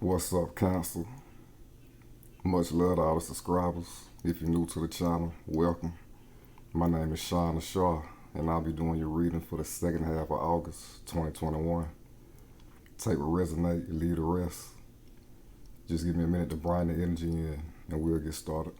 What's up, Council? Much love to all the subscribers. If you're new to the channel, welcome. My name is Sean Shaw, and I'll be doing your reading for the second half of August 2021. Take what resonate and leave the rest. Just give me a minute to bring the energy in, and we'll get started.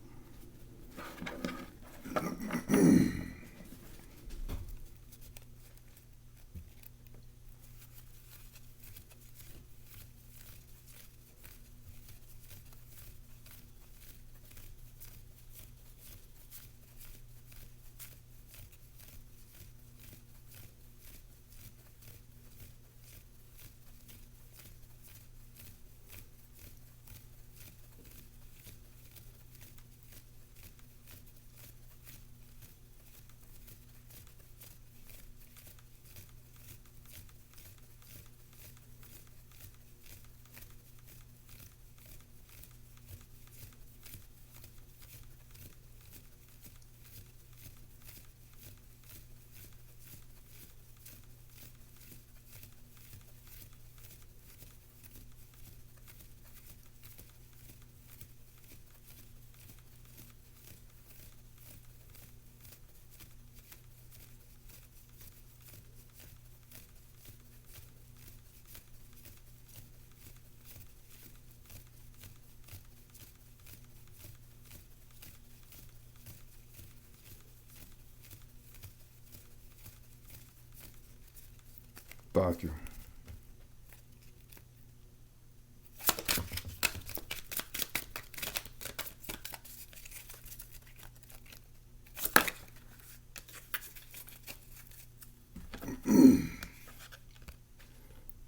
Thank you.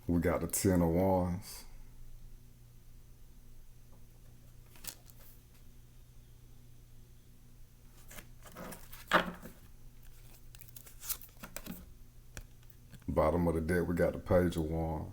We got the Ten of Wands. Bottom of the deck, we got the Page of Wands.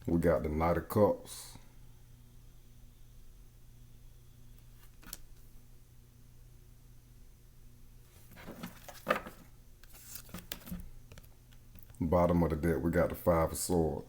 We got the Knight of Cups. Bottom of the deck, we got the Five of Swords.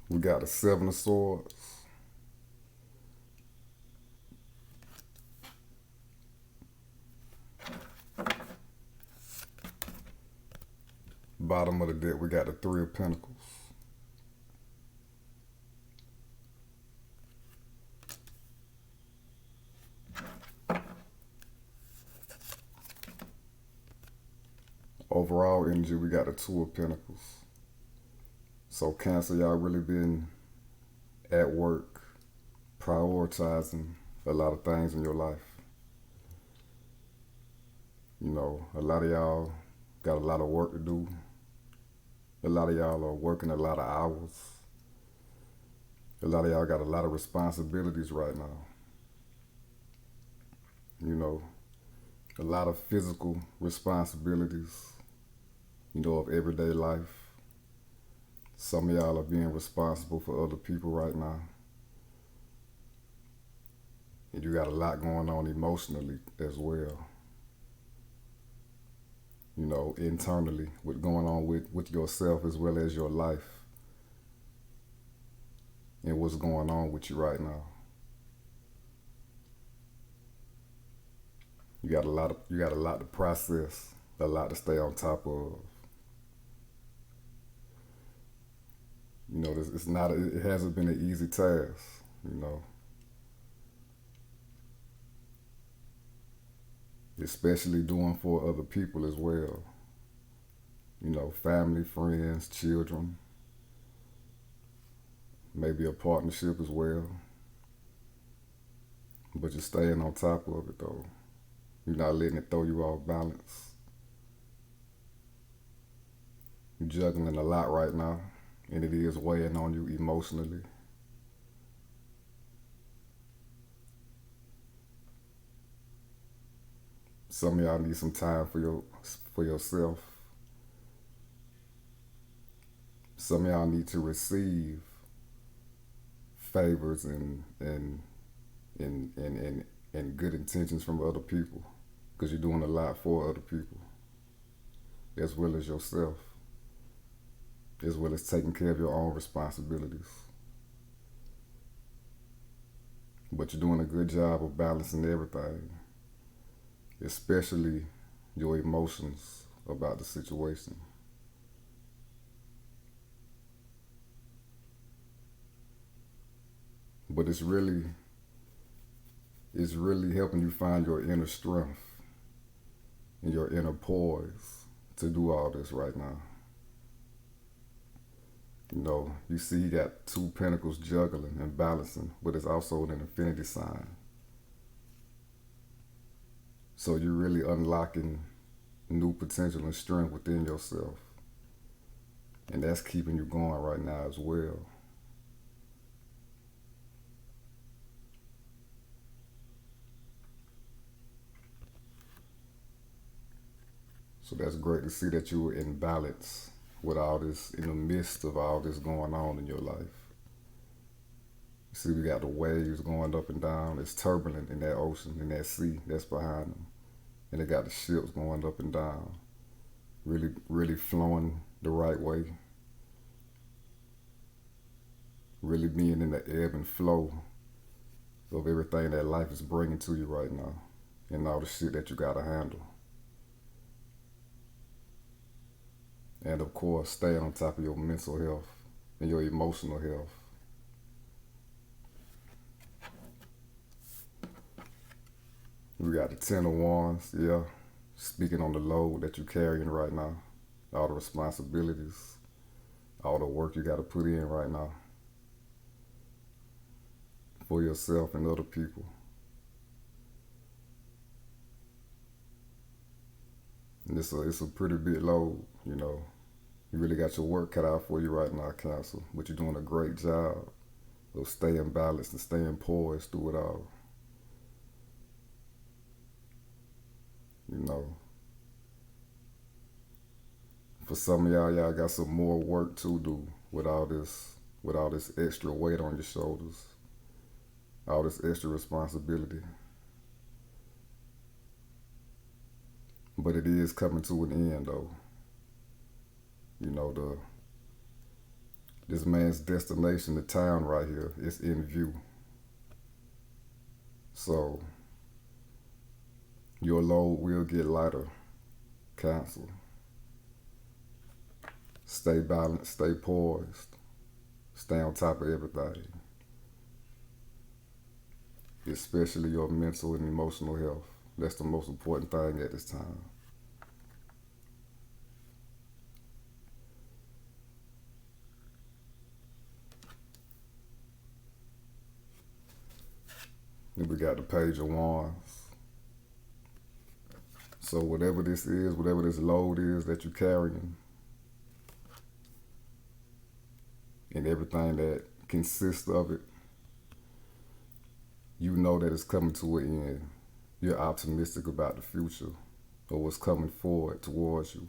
We got the Seven of Swords. Bottom of the deck, we got the Three of Pentacles. Overall energy, we got the Two of Pentacles. So Cancer, y'all really been at work, prioritizing a lot of things in your life. You know, a lot of y'all got a lot of work to do. A lot of y'all are working a lot of hours. A lot of y'all got a lot of responsibilities right now. You know, a lot of physical responsibilities, of everyday life. Some of y'all are being responsible for other people right now. And you got a lot going on emotionally as well. Internally, what's going on with yourself as well as your life. and what's going on with you right now. You got a lot to process, a lot to stay on top of. You know, it hasn't been an easy task, you know. Especially doing for other people as well. You know, family, friends, children, maybe a partnership as well. But you're staying on top of it though. You're not letting it throw you off balance. You're juggling a lot right now, and it is weighing on you emotionally. Some of y'all need some time for yourself. Some of y'all need to receive favors and good intentions from other people, because you're doing a lot for other people as well as yourself, as well as taking care of your own responsibilities. But you're doing a good job of balancing everything, especially your emotions about the situation. But it's really helping you find your inner strength and your inner poise to do all this right now. You know, you see you got two pentacles juggling and balancing, but it's also an infinity sign. So you're really unlocking new potential and strength within yourself. And that's keeping you going right now as well. So that's great to see that you were in balance with all this, in the midst of all this going on in your life. You see, we got the waves going up and down. It's turbulent in that ocean, in that sea that's behind them. And they got the ships going up and down, really, really flowing the right way. Really being in the ebb and flow of everything that life is bringing to you right now, and all the shit that you gotta handle. And of course, stay on top of your mental health and your emotional health. We got the Ten of Wands, yeah. Speaking on the load that you're carrying right now, all the responsibilities, all the work you gotta put in right now for yourself and other people. And it's a pretty big load, you know. You really got your work cut out for you right now, Cancer. But you're doing a great job of staying balanced and staying poised through it all. You know. For some of y'all got some more work to do with all this extra weight on your shoulders, all this extra responsibility. But it is coming to an end though. You know, this man's destination, the town right here, is in view. So your load will get lighter, Cancer. Stay balanced, stay poised, stay on top of everything, especially your mental and emotional health. That's the most important thing at this time. Then we got the Page of Wands. So whatever this is, whatever this load is that you're carrying, and everything that consists of it, you know that it's coming to an end. You're optimistic about the future or what's coming forward towards you.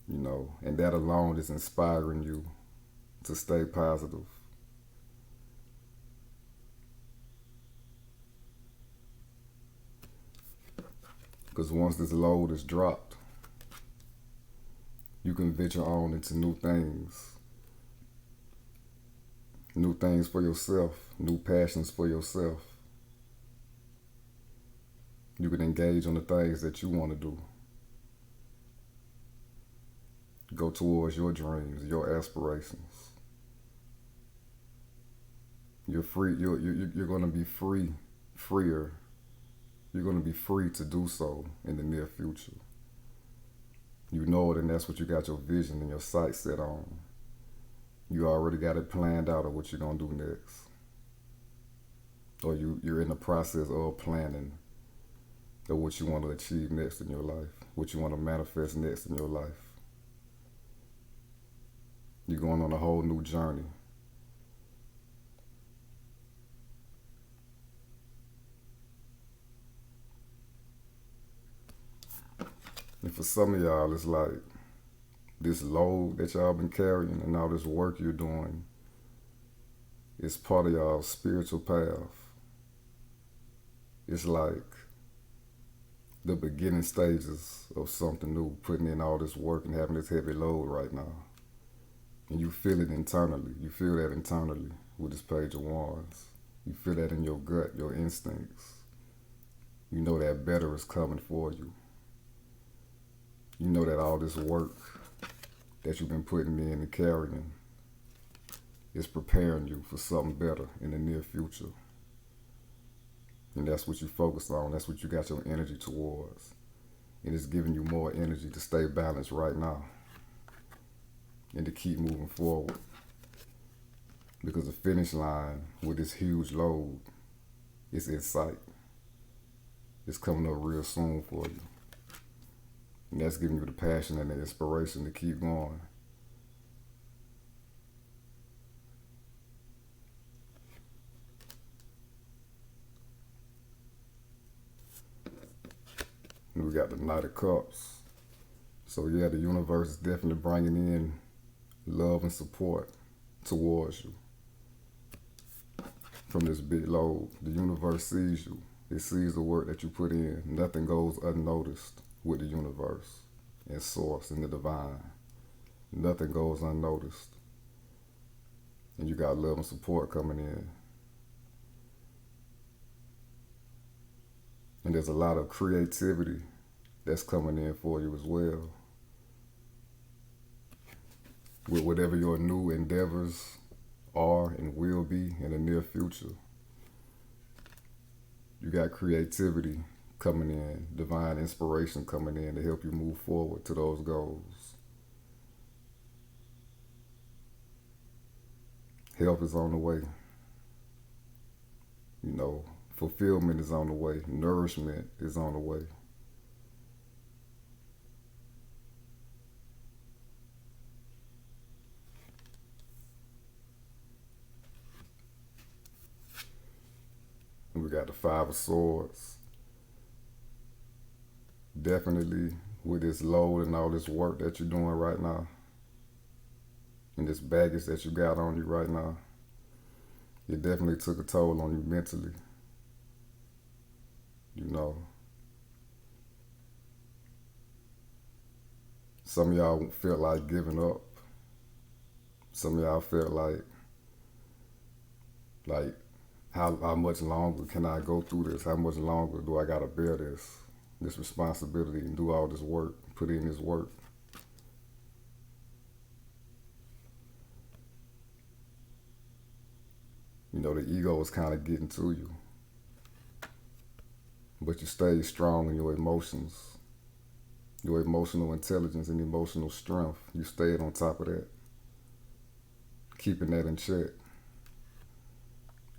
You know, and that alone is inspiring you to stay positive. Because once this load is dropped, you can venture on into new things. new things for yourself, new passions for yourself. You can engage on the things that you want to do. Go towards your dreams, your aspirations. You're free. You're going to be freer. You're going to be free to do so in the near future. You know it, and that's what you got your vision and your sights set on. You already got it planned out of what you're going to do next. Or you're in the process of planning of what you want to achieve next in your life, what you want to manifest next in your life. You're going on a whole new journey. And for some of y'all, it's like this load that y'all been carrying and all this work you're doing is part of y'all's spiritual path. It's like the beginning stages of something new, putting in all this work and having this heavy load right now. And you feel it internally. You feel that internally with this Page of Wands. You feel that in your gut, your instincts. You know that better is coming for you. You know that all this work that you've been putting in and carrying is preparing you for something better in the near future. And that's what you focus on. That's what you got your energy towards. And it's giving you more energy to stay balanced right now and to keep moving forward. Because the finish line with this huge load is in sight. It's coming up real soon for you. And that's giving you the passion and the inspiration to keep going. And we got the Knight of Cups. So yeah, the universe is definitely bringing in love and support towards you. From this big load, the universe sees you. It sees the work that you put in. Nothing goes unnoticed with the universe and source and the divine. Nothing goes unnoticed. And you got love and support coming in. And there's a lot of creativity that's coming in for you as well. With whatever your new endeavors are and will be in the near future. You got creativity coming in, divine inspiration coming in to help you move forward to those goals. Help is on the way. You know, fulfillment is on the way. Nourishment is on the way. And we got the Five of Swords. Definitely with this load and all this work that you're doing right now, and this baggage that you got on you right now, it definitely took a toll on you mentally. You know, some of y'all felt like giving up. Some of y'all felt like how much longer can I go through this? How much longer do I gotta bear this responsibility and do all this work, put in this work? You know, the ego is kind of getting to you. But you stay strong in your emotions, your emotional intelligence and emotional strength. You stayed on top of that, keeping that in check.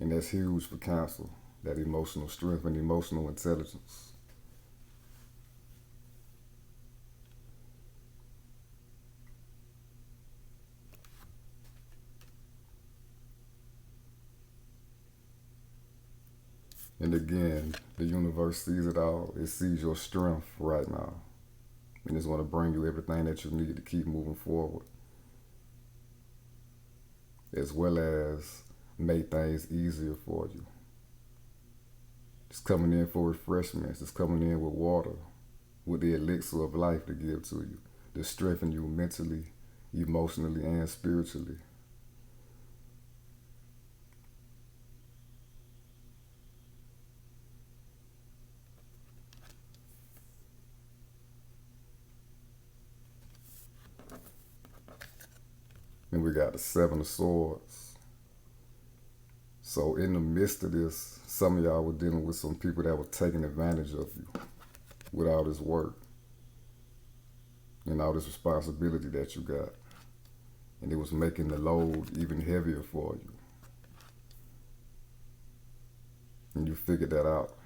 And that's huge for Cancer, that emotional strength and emotional intelligence. And again, the universe sees it all. It sees your strength right now. And it's going to bring you everything that you need to keep moving forward. As well as make things easier for you. It's coming in for refreshments. It's coming in with water, with the elixir of life to give to you, to strengthen you mentally, emotionally, and spiritually. And we got the Seven of Swords. So in the midst of this, some of y'all were dealing with some people that were taking advantage of you with all this work and all this responsibility that you got. And it was making the load even heavier for you. And you figured that out.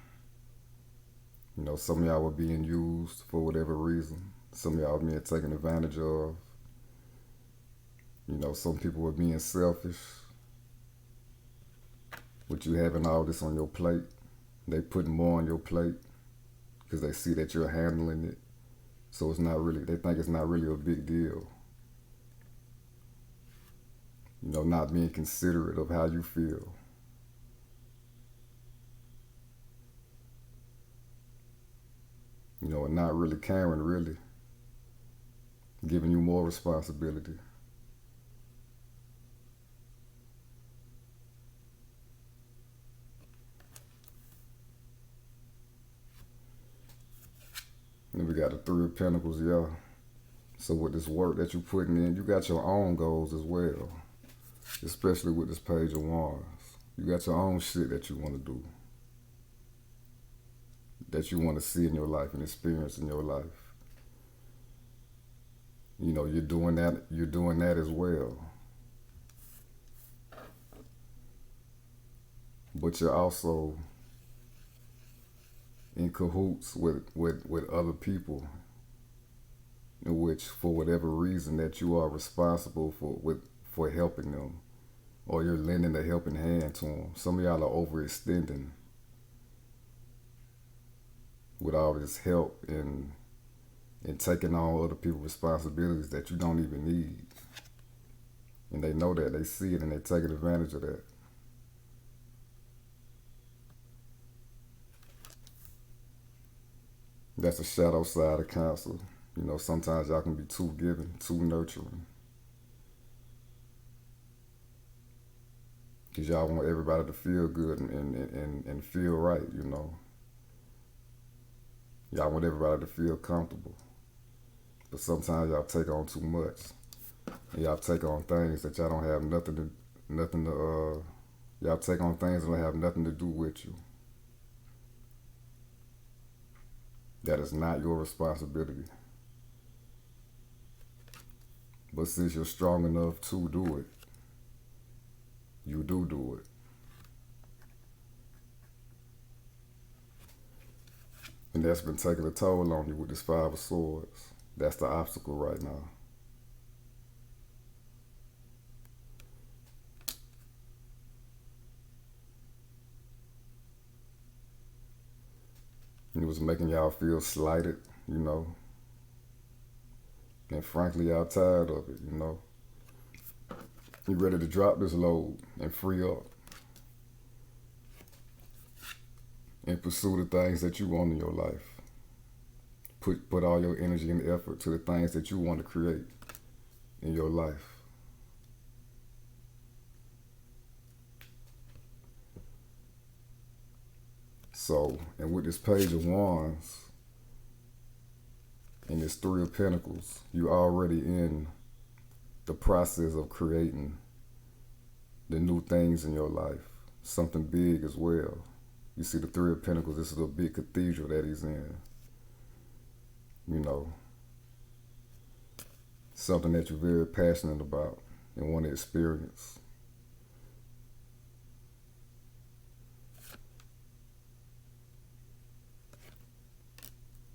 You know, some of y'all were being used for whatever reason. Some of y'all were being taken advantage of. You know, some people were being selfish. With you having all this on your plate, they putting more on your plate because they see that you're handling it. So it's not really, they think it's not really a big deal. You know, not being considerate of how you feel. You know, and not really caring, really. Giving you more responsibility. And we got the Three of Pentacles, yeah. So with this work that you're putting in, you got your own goals as well. Especially with this Page of Wands. You got your own shit that you want to do. That you want to see in your life and experience in your life. You know, you're doing that as well. But you're also in cahoots with other people, in which for whatever reason that you are responsible for helping them, or you're lending a helping hand to them. Some of y'all are overextending with all this help and taking on other people's responsibilities that you don't even need. And they know that, they see it, and they're taking advantage of that. That's the shadow side of Cancer. You know, sometimes y'all can be too giving, too nurturing. Because y'all want everybody to feel good and feel right, you know. Y'all want everybody to feel comfortable. But sometimes y'all take on too much. And y'all take on things that y'all don't have y'all take on things that don't have nothing to do with you. That is not your responsibility. But since you're strong enough to do it, you do it. And that's been taking a toll on you with this Five of Swords. That's the obstacle right now. It was making y'all feel slighted, you know. And frankly, y'all tired of it, you know. You ready to drop this load and free up. And pursue the things that you want in your life. Put all your energy and effort to the things that you want to create in your life. So, and with this Page of Wands and this Three of Pentacles, you're already in the process of creating the new things in your life. Something big as well. You see the Three of Pentacles, this is a big cathedral that he's in. You know, something that you're very passionate about and want to experience.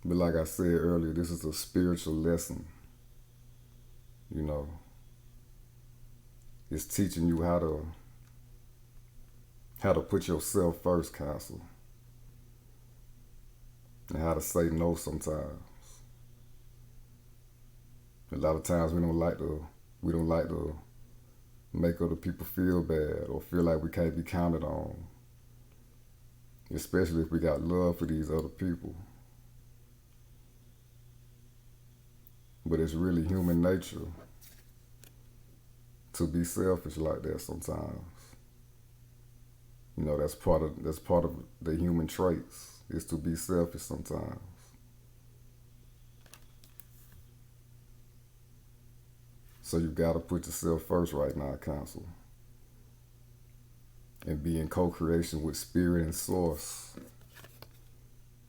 But like I said earlier, this is a spiritual lesson. You know, it's teaching you how to put yourself first, Cancer, and how to say no sometimes. A lot of times we don't like to make other people feel bad or feel like we can't be counted on, especially if we got love for these other people. But it's really human nature to be selfish like that sometimes. You know, that's part of the human traits, is to be selfish sometimes. So you gotta put yourself first right now, Council. And be in co-creation with spirit and source.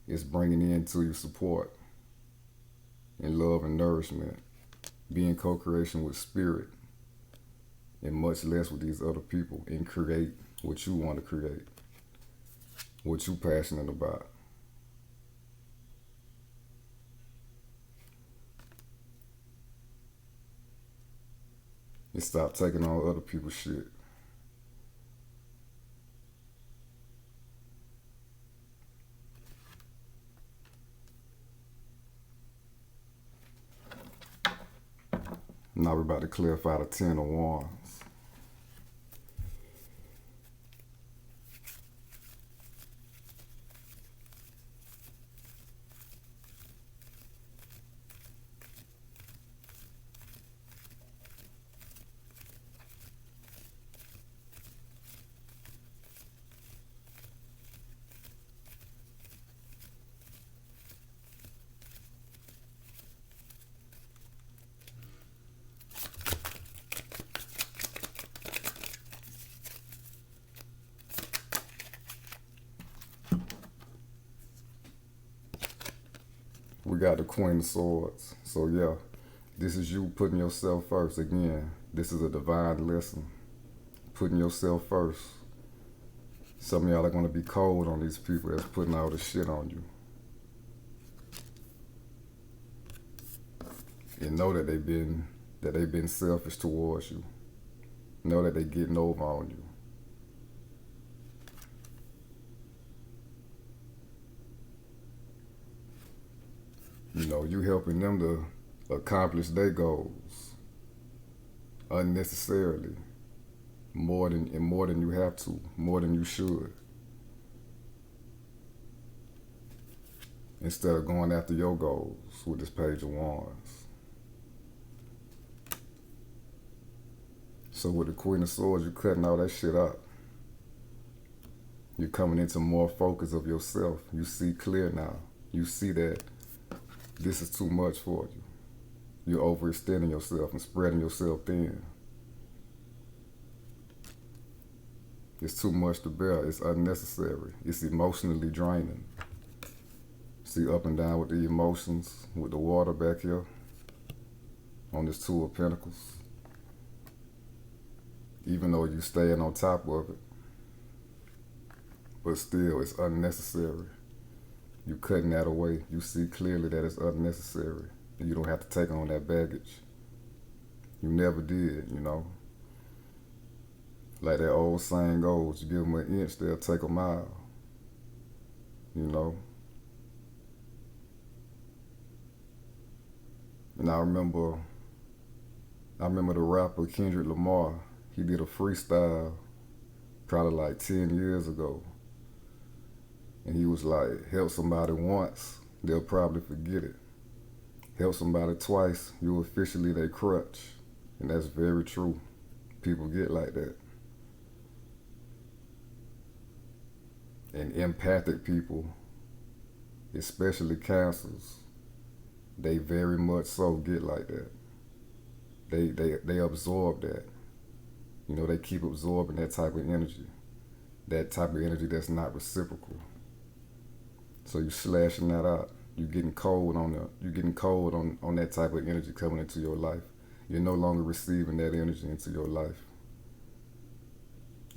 It's bringing into you support and love and nourishment. Be in co-creation with spirit and much less with these other people, and create what you want to create, what you passionate about. And stop taking on other people's shit. Now we're about to clarify the 10 of Wands. We got the Queen of Swords. So yeah, this is you putting yourself first. Again, this is a divine lesson. Putting yourself first. Some of y'all are gonna be cold on these people that's putting all this shit on you. And know that they've been selfish towards you. Know that they're getting over on you. You know, you helping them to accomplish their goals unnecessarily, more than you have to, more than you should. Instead of going after your goals with this Page of Wands. So with the Queen of Swords, you're cutting all that shit out. You're coming into more focus of yourself. You see clear now. You see that this is too much for you. You're overextending yourself and spreading yourself thin. It's too much to bear. It's unnecessary. It's emotionally draining. See up and down with the emotions, with the water back here on this Two of Pentacles. Even though you staying on top of it, but still it's unnecessary. You cutting that away. You see clearly that it's unnecessary. And you don't have to take on that baggage. You never did, you know. Like that old saying goes, you give them an inch, they'll take a mile. You know. And I remember the rapper Kendrick Lamar. He did a freestyle probably like 10 years ago. And he was like, help somebody once, they'll probably forget it. Help somebody twice, you officially their crutch. And that's very true. People get like that. And empathic people, especially Cancers, they very much so get like that. They absorb that. You know, they keep absorbing that type of energy. That type of energy that's not reciprocal. So you slashing that out. You're getting cold on that type of energy coming into your life. You're no longer receiving that energy into your life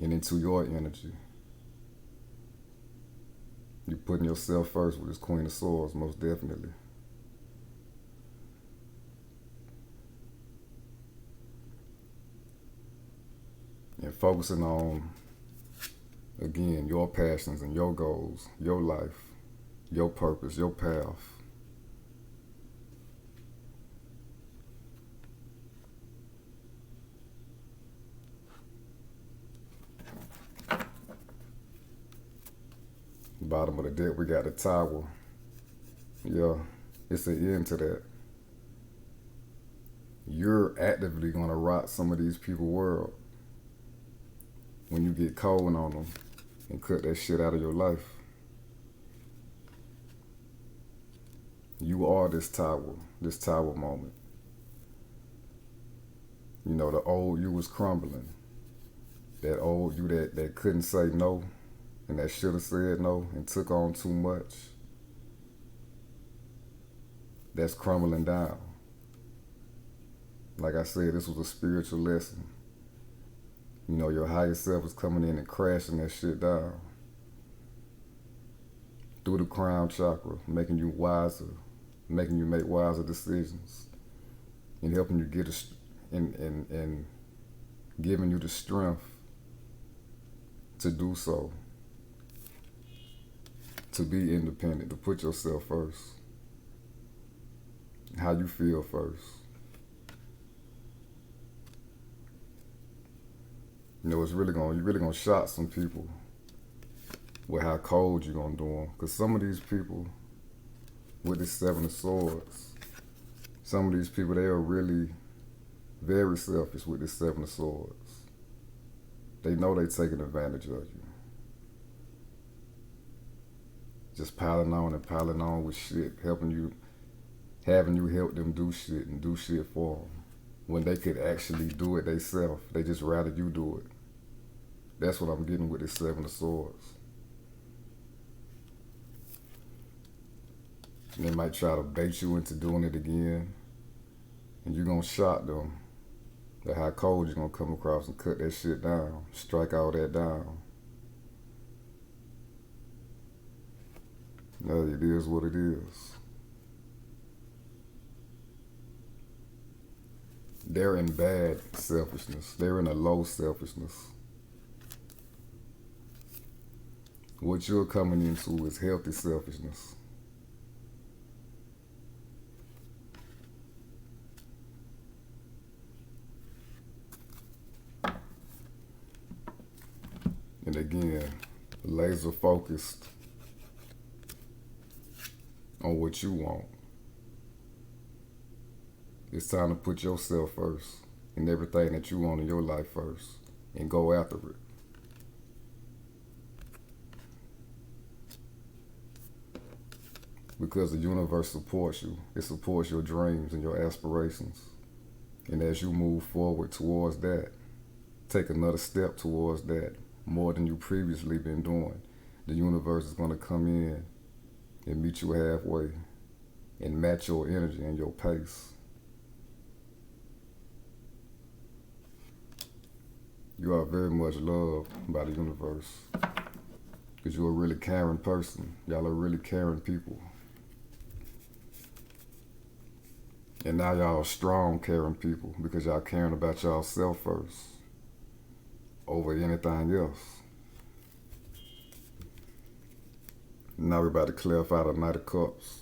and into your energy. You're putting yourself first with this Queen of Swords, most definitely. And focusing on, again, your passions and your goals, your life, your purpose, your path. Bottom of the deck, we got the Tower. Yeah, it's an end to that. You're actively gonna rock some of these people's world when you get cold on them and cut that shit out of your life. You are this tower moment. You know, the old you was crumbling. That old you that couldn't say no and that should have said no and took on too much, that's crumbling down. Like I said, this was a spiritual lesson. You know, your higher self is coming in and crashing that shit down through the crown chakra, making you wiser, making you make wiser decisions, and helping you get and giving you the strength to do so, to be independent, to put yourself first, how you feel first. You know, you're really gonna shock some people with how cold you're gonna do them. Cause some of these people with the Seven of Swords, some of these people, they are really very selfish with the Seven of Swords. They know they're taking advantage of you. Just piling on with shit, having you help them do shit and do shit for them. When they could actually do it themselves, they just rather you do it. That's what I'm getting with this Seven of Swords. And they might try to bait you into doing it again, and you're gonna shock them at how cold you're gonna come across and cut that shit down, strike all that down. No, it is what it is. They're in bad selfishness. They're in a low selfishness. What you're coming into is healthy selfishness. And again, laser focused on what you want. It's time to put yourself first and everything that you want in your life first and go after it. Because the universe supports you. It supports your dreams and your aspirations. And as you move forward towards that, take another step towards that, more than you previously been doing, the universe is going to come in and meet you halfway and match your energy and your pace. You are very much loved by the universe because you're a really caring person. Y'all are really caring people. And now y'all are strong, caring people because y'all caring about y'allself first over anything else. Now we're about to clarify the Knight of Cups.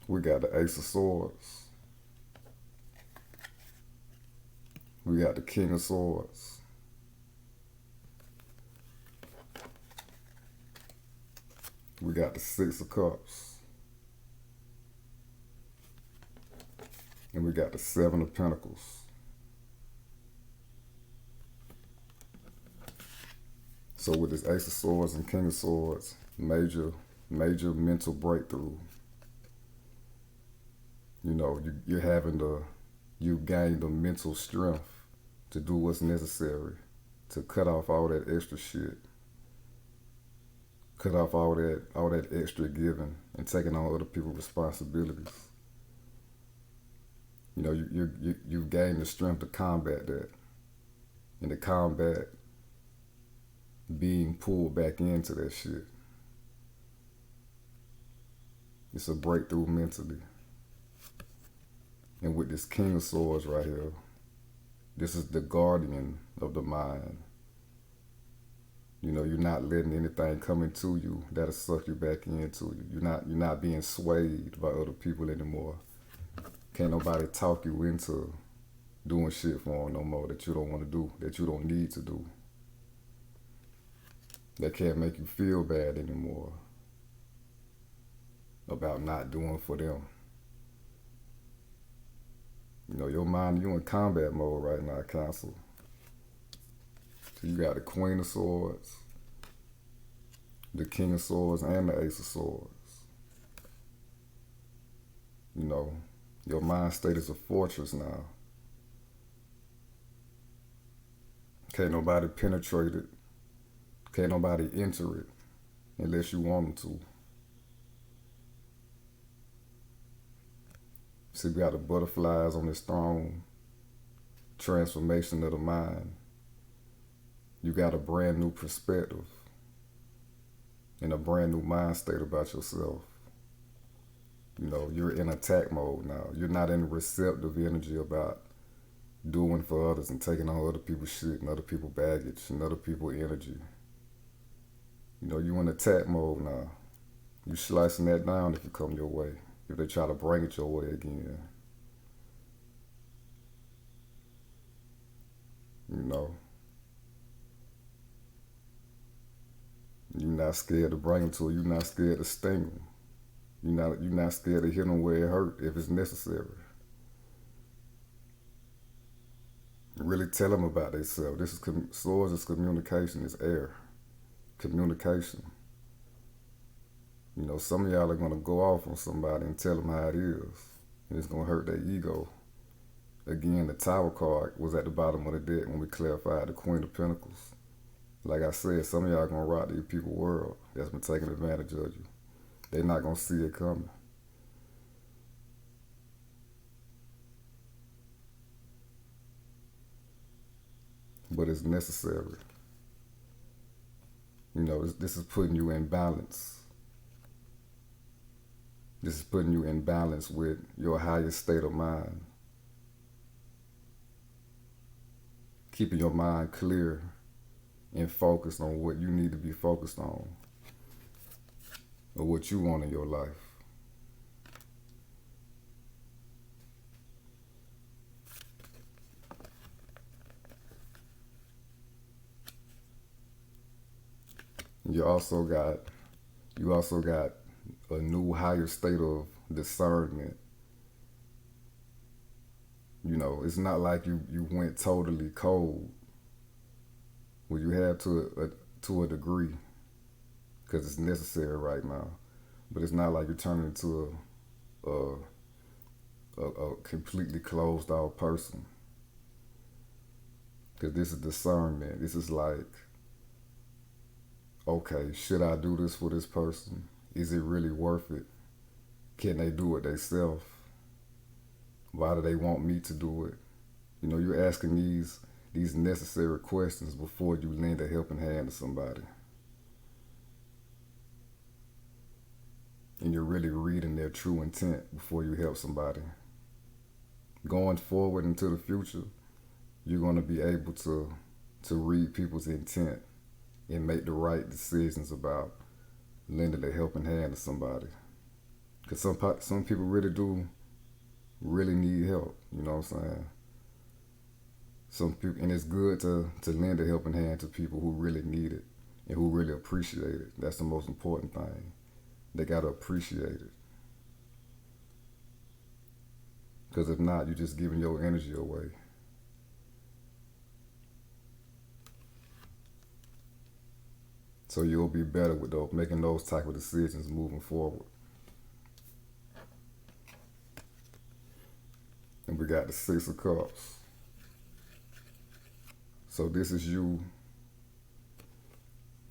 We got the Ace of Swords. We got the King of Swords. We got the Six of Cups. And we got the Seven of Pentacles. So with this Ace of Swords and King of Swords, major mental breakthrough. You know, you've gained the mental strength to do what's necessary, to cut off all that extra shit, cut off all that extra giving and taking on other people's responsibilities. You know, you've gained the strength to combat that, and to combat being pulled back into that shit. It's a breakthrough mentally. And with this King of Swords right here, this is the guardian of the mind. You're not letting anything come into you that'll suck you back into you. You're not being swayed by other people anymore. Can't nobody talk you into doing shit for them no more that you don't want to do, that you don't need to do. That can't make you feel bad anymore about not doing for them. Your mind, you in combat mode right now, Council. So you got the Queen of Swords, the King of Swords, and the Ace of Swords. Your mind state is a fortress now. Can't nobody penetrate it. Can't nobody enter it unless you want them to. See, we got the butterflies on this throne. Transformation of the mind. You got a brand new perspective and a brand new mind state about yourself. You're in attack mode now. You're not in receptive energy about doing for others and taking on other people's shit and other people's baggage and other people's energy. You in attack mode now. You slicing that down if it come your way. If they try to bring it your way again. You're not scared to bring them to you. You're not scared to sting them. You're not scared to hit them where it hurt if it's necessary. Really tell them about themselves. This is swords is communication. It's air. Communication. Some of y'all are gonna go off on somebody and tell them how it is, and it's gonna hurt their ego. Again, the Tower card was at the bottom of the deck when we clarified the Queen of Pentacles. Like I said, some of y'all gonna rock these people world that's been taking advantage of you. They're not gonna see it coming. But it's necessary. This is putting you in balance. This is putting you in balance with your highest state of mind. Keeping your mind clear and focused on what you need to be focused on. Or what you want in your life. You also got a new higher state of discernment. It's not like you went totally cold. Well, you have to a degree, because it's necessary right now. But it's not like you're turning into a completely closed off person. Because this is discernment. This is like, okay, should I do this for this person? Is it really worth it? Can they do it themselves? Why do they want me to do it? You're asking these necessary questions before you lend a helping hand to somebody. And you're really reading their true intent before you help somebody. Going forward into the future, you're going to be able to read people's intent and make the right decisions about lending a helping hand to somebody. Because some people really need help, you know what I'm saying? Some people, and it's good to lend a helping hand to people who really need it and who really appreciate it. That's the most important thing. They gotta appreciate it. Because if not, you're just giving your energy away. So you'll be better with making those type of decisions moving forward. And we got the Six of Cups. So this is you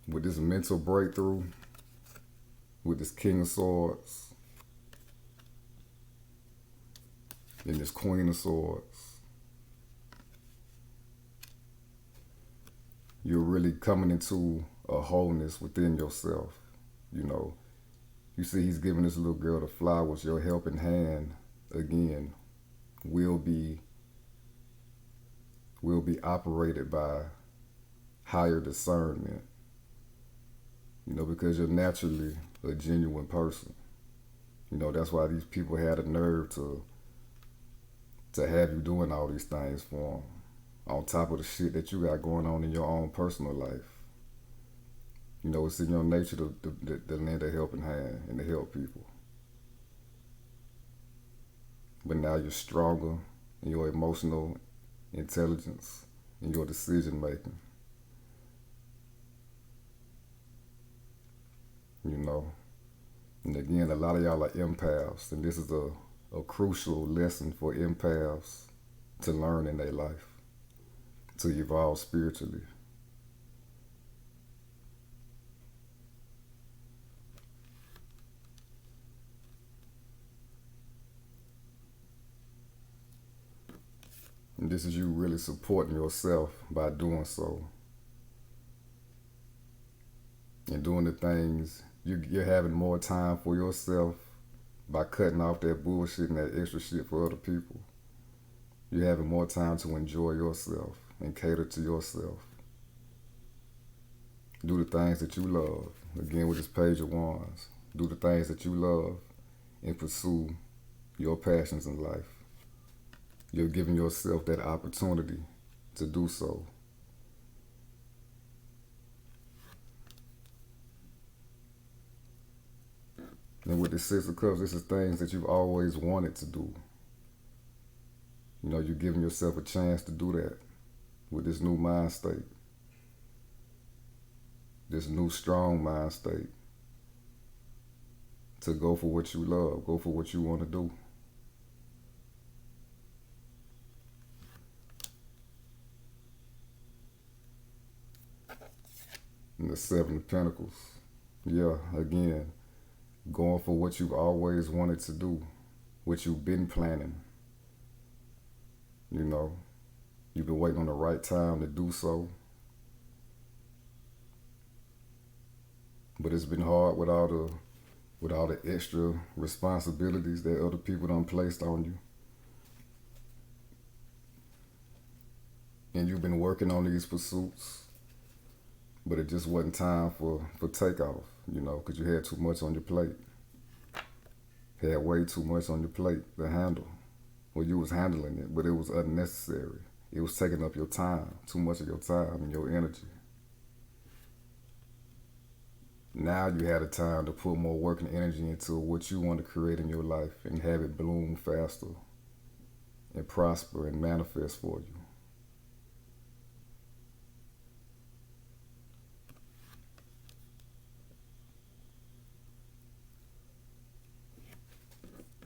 with this mental breakthrough, with this King of Swords, and this Queen of Swords. You're really coming into a wholeness within yourself. You see he's giving this little girl the flowers. Your helping hand, again, will be operated by higher discernment. because you're naturally a genuine person. That's why these people had the nerve to have you doing all these things for them, on top of the shit that you got going on in your own personal life. It's in your nature to lend a helping hand and to help people. But now you're stronger in your emotional intelligence and your decision making. You know, and again, a lot of y'all are empaths, and this is a crucial lesson for empaths to learn in their life, to evolve spiritually. And this is you really supporting yourself by doing so. And doing the things, you're having more time for yourself by cutting off that bullshit and that extra shit for other people. You're having more time to enjoy yourself and cater to yourself. Do the things that you love. Again, with this page of wands. Do the things that you love and pursue your passions in life. You're giving yourself that opportunity to do so. And with the Six of Cups, this is things that you've always wanted to do. You're giving yourself a chance to do that with this new mind state. This new strong mind state. To go for what you love, go for what you want to do. And the Seven of Pentacles. Yeah, again, going for what you've always wanted to do, what you've been planning. You've been waiting on the right time to do so. But it's been hard with all the extra responsibilities that other people done placed on you. And you've been working on these pursuits, but it just wasn't time for takeoff, because you had too much on your plate. Had way too much on your plate to handle. Well, you was handling it, but it was unnecessary. It was taking up your time, too much of your time and your energy. Now you had a time to put more work and energy into what you want to create in your life and have it bloom faster and prosper and manifest for you.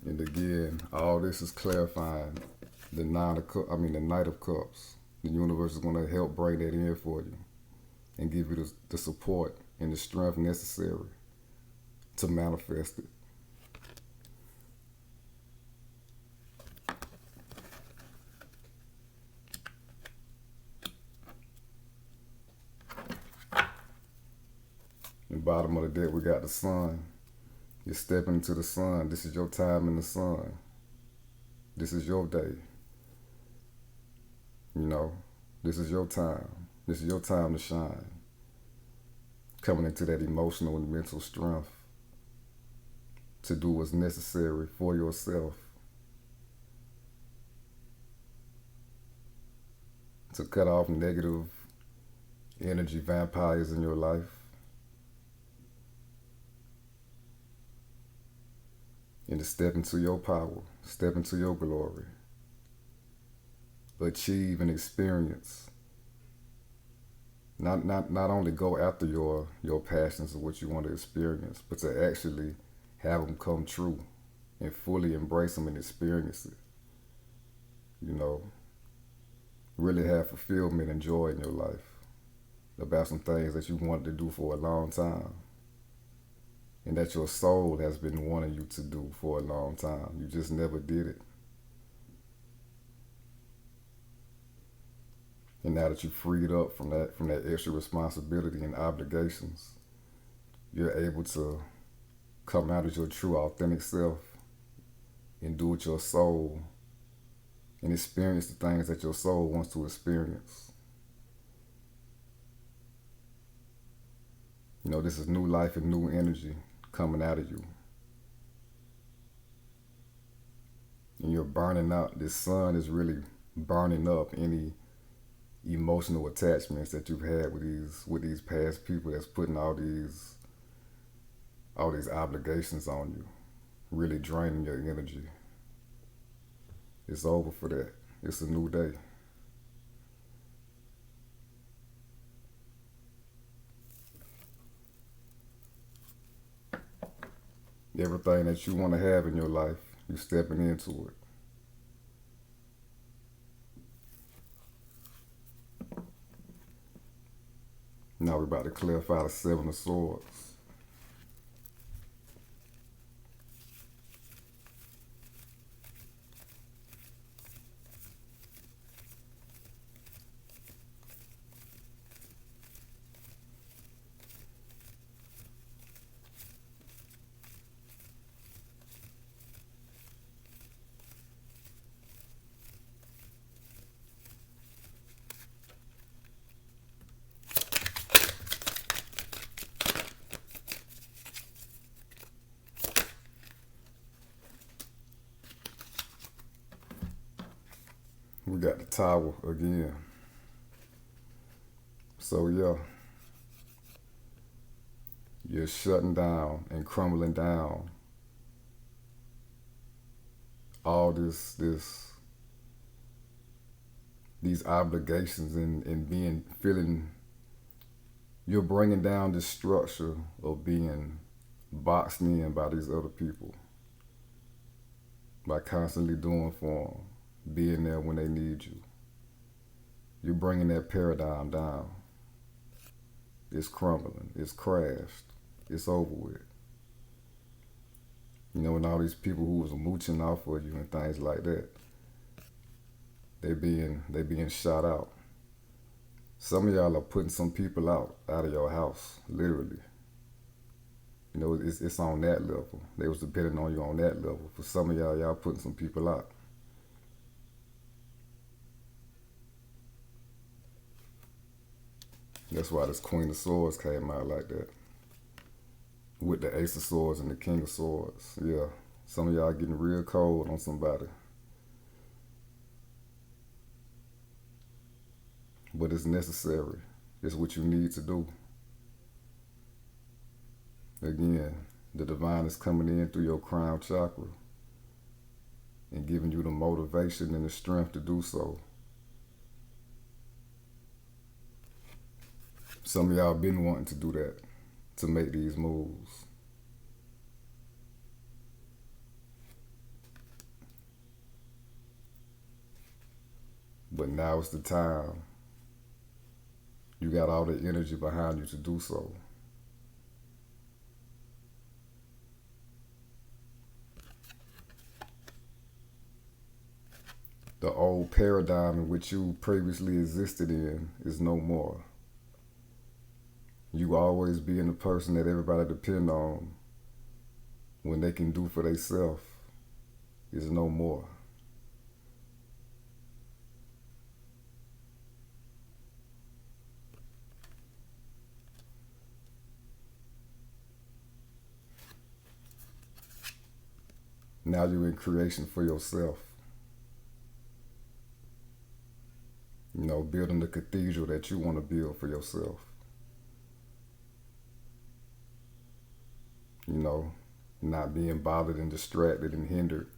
And again, all this is clarifying the Knight of Cups. The universe is going to help bring that in for you and give you the support and the strength necessary to manifest it. In the bottom of the deck, we got the Sun. You're stepping into the sun. This is your time in the sun. This is your day. This is your time. This is your time to shine. Coming into that emotional and mental strength to do what's necessary for yourself. To cut off negative energy vampires in your life. And to step into your power, step into your glory. Achieve and experience. Not only go after your passions and what you want to experience, but to actually have them come true and fully embrace them and experience it. Really have fulfillment and joy in your life about some things that you wanted to do for a long time. And that your soul has been wanting you to do for a long time. You just never did it. And now that you're freed up from that extra responsibility and obligations, you're able to come out as your true, authentic self and do what your soul and experience the things that your soul wants to experience. This is new life and new energy coming out of you. And you're burning out. This sun is really burning up any emotional attachments that you've had with these past people that's putting all these obligations on you, really draining your energy. It's over for that. It's a new day. Everything that you want to have in your life, you're stepping into it. Now we're about to clarify the Seven of Swords. We got the Tower again. So yeah, you're shutting down and crumbling down all these obligations and feeling you're bringing down this structure of being boxed in by these other people by constantly doing for them, being there when they need you. You're bringing that paradigm down. It's crumbling. It's crashed. It's over with. And all these people who was mooching off of you and things like that, they being shot out. Some of y'all are putting some people out of your house, literally. It's on that level. They was depending on you on that level. For some of y'all putting some people out. That's why this Queen of Swords came out like that. With the Ace of Swords and the King of Swords. Yeah, some of y'all getting real cold on somebody. But it's necessary. It's what you need to do. Again, the divine is coming in through your crown chakra and giving you the motivation and the strength to do so. Some of y'all been wanting to do that, to make these moves. But now is the time. You got all the energy behind you to do so. The old paradigm in which you previously existed in is no more. You always being the person that everybody depend on when they can do for themselves is no more. Now you're in creation for yourself. Building the cathedral that you want to build for yourself. Not being bothered and distracted and hindered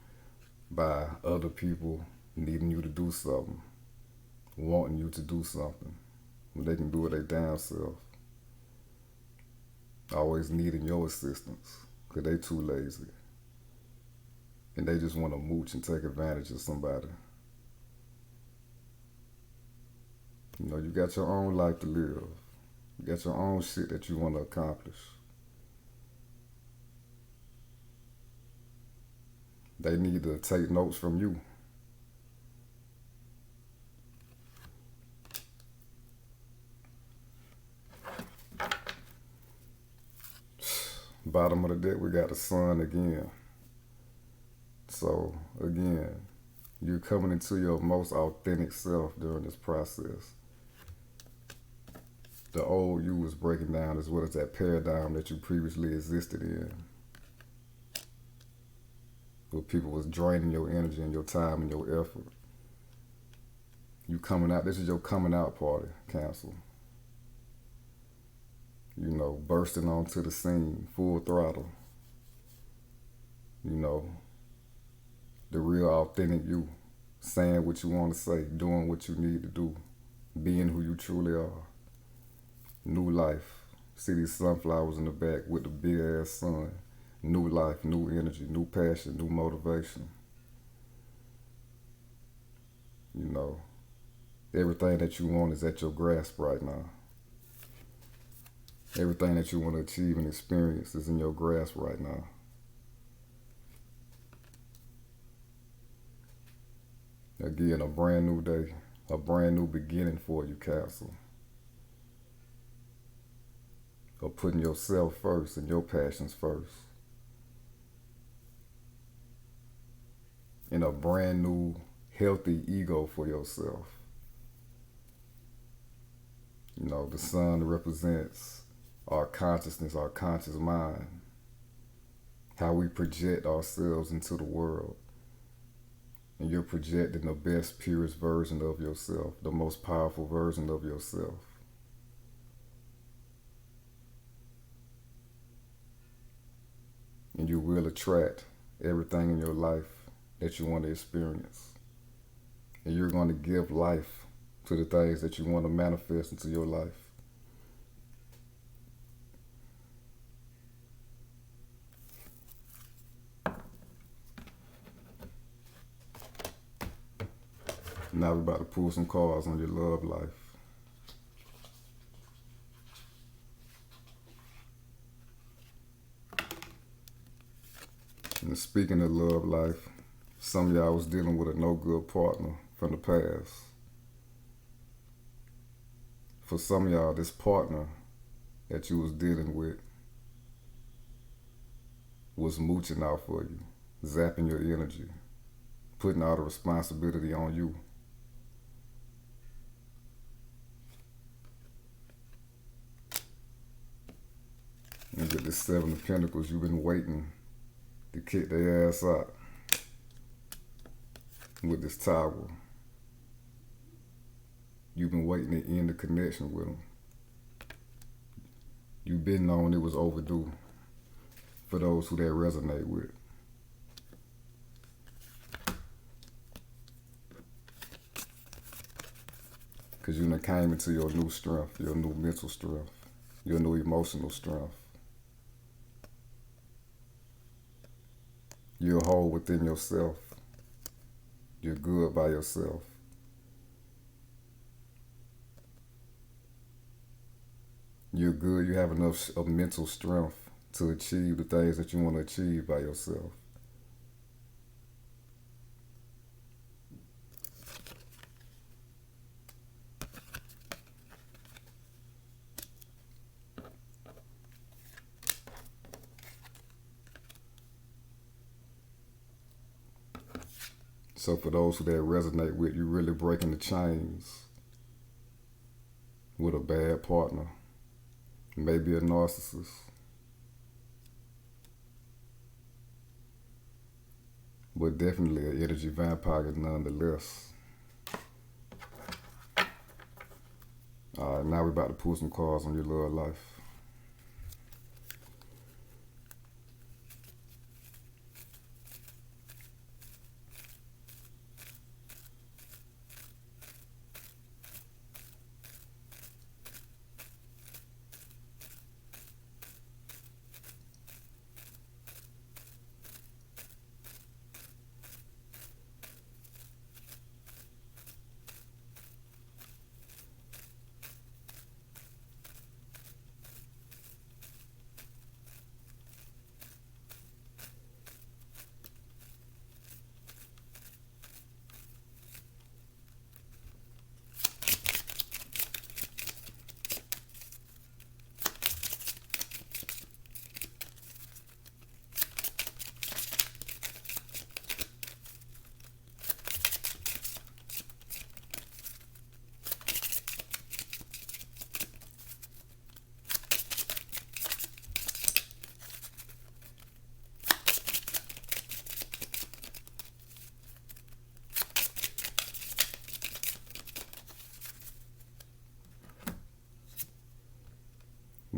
by other people needing you to do something, wanting you to do something, when they can do it their damn self. Always needing your assistance, because they too lazy. And they just want to mooch and take advantage of somebody. You got your own life to live. You got your own shit that you want to accomplish. They need to take notes from you. Bottom of the deck, we got the Sun again. So, again, you're coming into your most authentic self during this process. The old you is breaking down as well as that paradigm that you previously existed in. Where people was draining your energy and your time and your effort. You coming out, this is your coming out party, Cancer. You know, bursting onto the scene, full throttle. You know, the real authentic you, saying what you want to say, doing what you need to do, being who you truly are. New life. See these sunflowers in the back with the big ass sun. New life, new energy, new passion, new motivation. You know, everything that you want is at your grasp right now. Everything that you want to achieve and experience is in your grasp right now. Again, a brand new day, a brand new beginning for you, Cancer. Of putting yourself first and your passions first. And a brand new, healthy ego for yourself. You know, the sun represents our consciousness, our conscious mind. How we project ourselves into the world. And you're projecting the best, purest version of yourself, the most powerful version of yourself. And you will attract everything in your life that you want to experience. And you're going to give life to the things that you want to manifest into your life. Now we're about to pull some cards on your love life. And speaking of love life, some of y'all was dealing with a no good partner from the past. For some of y'all, this partner that you was dealing with was mooching out for you, zapping your energy, putting all the responsibility on you. And with this Seven of Pentacles, you've been waiting to kick their ass out with this Tower. You've been waiting to end the connection with them. You've been knowing it was overdue for those who that resonate with. Because you done came into your new strength, your new mental strength, your new emotional strength. You're whole within yourself. You're good by yourself. You're good. You have enough of mental strength to achieve the things that you want to achieve by yourself. So for those who that resonate with, you really breaking the chains with a bad partner, maybe a narcissist. But definitely an energy vampire nonetheless. All right, now we're about to pull some cards on your love life.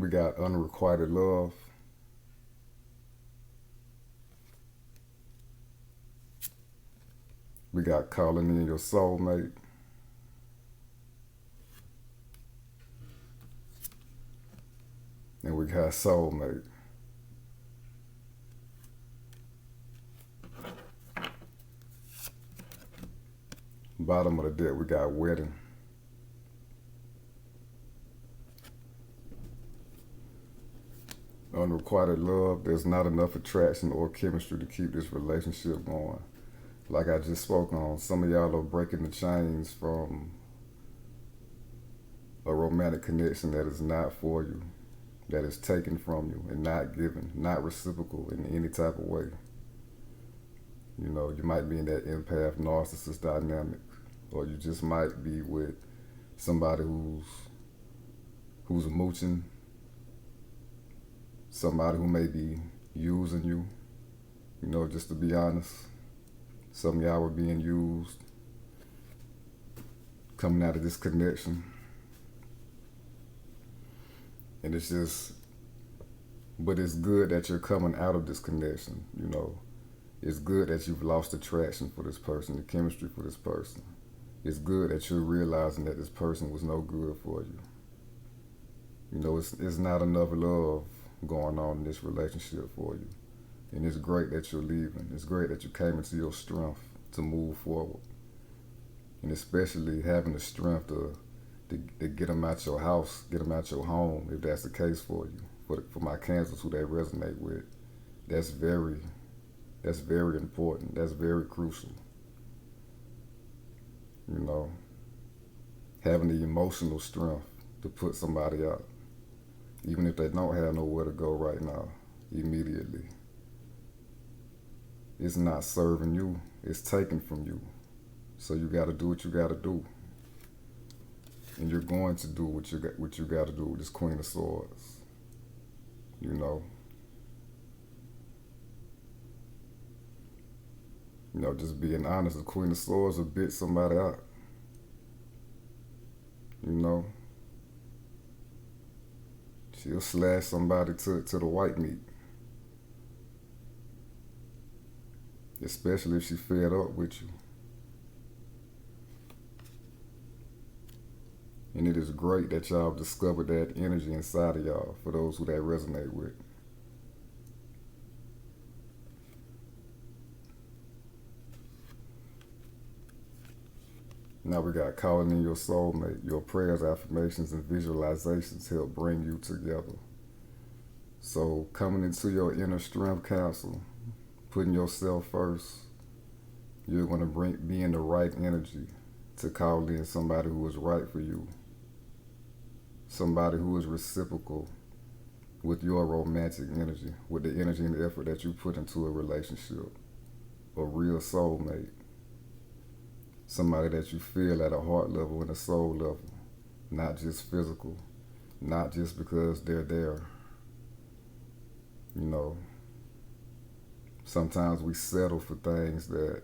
We got unrequited love. We got calling in your soulmate. And we got soulmate. Bottom of the deck, we got wedding. Unrequited love, there's not enough attraction or chemistry to keep this relationship going. Like I just spoke on, some of y'all are breaking the chains from a romantic connection that is not for you, that is taken from you and not given, not reciprocal in any type of way. You know, you might be in that empath narcissist dynamic, or you just might be with somebody who's mooching, somebody who may be using you. You know, just to be honest, some of y'all were being used coming out of this connection. And it's just, but it's good that you're coming out of this connection, you know. It's good that you've lost attraction for this person, the chemistry for this person. It's good that you're realizing that this person was no good for you. You know, it's not enough love going on in this relationship for you. And it's great that you're leaving. It's great that you came into your strength to move forward. And especially having the strength to get them out your house, get them out your home, if that's the case for you. For my Cancers who they resonate with, that's very important. That's very crucial. You know, having the emotional strength to put somebody out, even if they don't have nowhere to go right now, immediately. It's not serving you, it's taken from you. So you gotta do what you gotta do. And you're going to do what you gotta do with this Queen of Swords. You know. You know, just being honest, the Queen of Swords will bit somebody out. You know. She'll slash somebody to the white meat. Especially if she fed up with you. And it is great that y'all have discovered that energy inside of y'all, for those who that resonate with. Now we got calling in your soulmate. Your prayers, affirmations, and visualizations help bring you together. So coming into your inner strength council, putting yourself first, you're going to be in the right energy to call in somebody who is right for you. Somebody who is reciprocal with your romantic energy, with the energy and the effort that you put into a relationship. A real soulmate. Somebody that you feel at a heart level and a soul level, not just physical, not just because they're there. You know, sometimes we settle for things that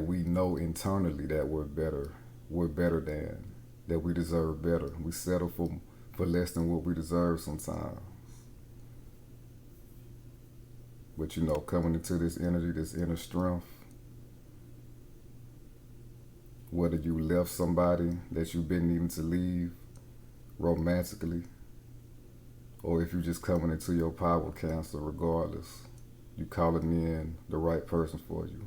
we know internally that we're better than, that we deserve better. We settle for less than what we deserve sometimes. But you know, coming into this energy, this inner strength, whether you left somebody that you've been needing to leave romantically, or if you're just coming into your power, Cancer, regardless, you calling in the right person for you.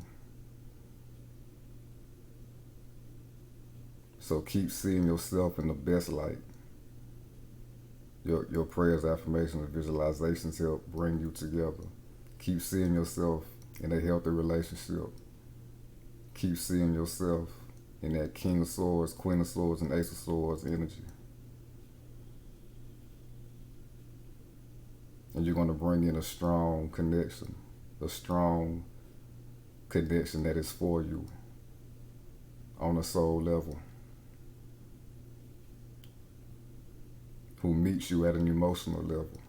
So keep seeing yourself in the best light. Your prayers, affirmations, and visualizations help bring you together. Keep seeing yourself in a healthy relationship. Keep seeing yourself in that King of Swords, Queen of Swords, and Ace of Swords energy. And you're going to bring in a strong connection that is for you on a soul level, who meets you at an emotional level.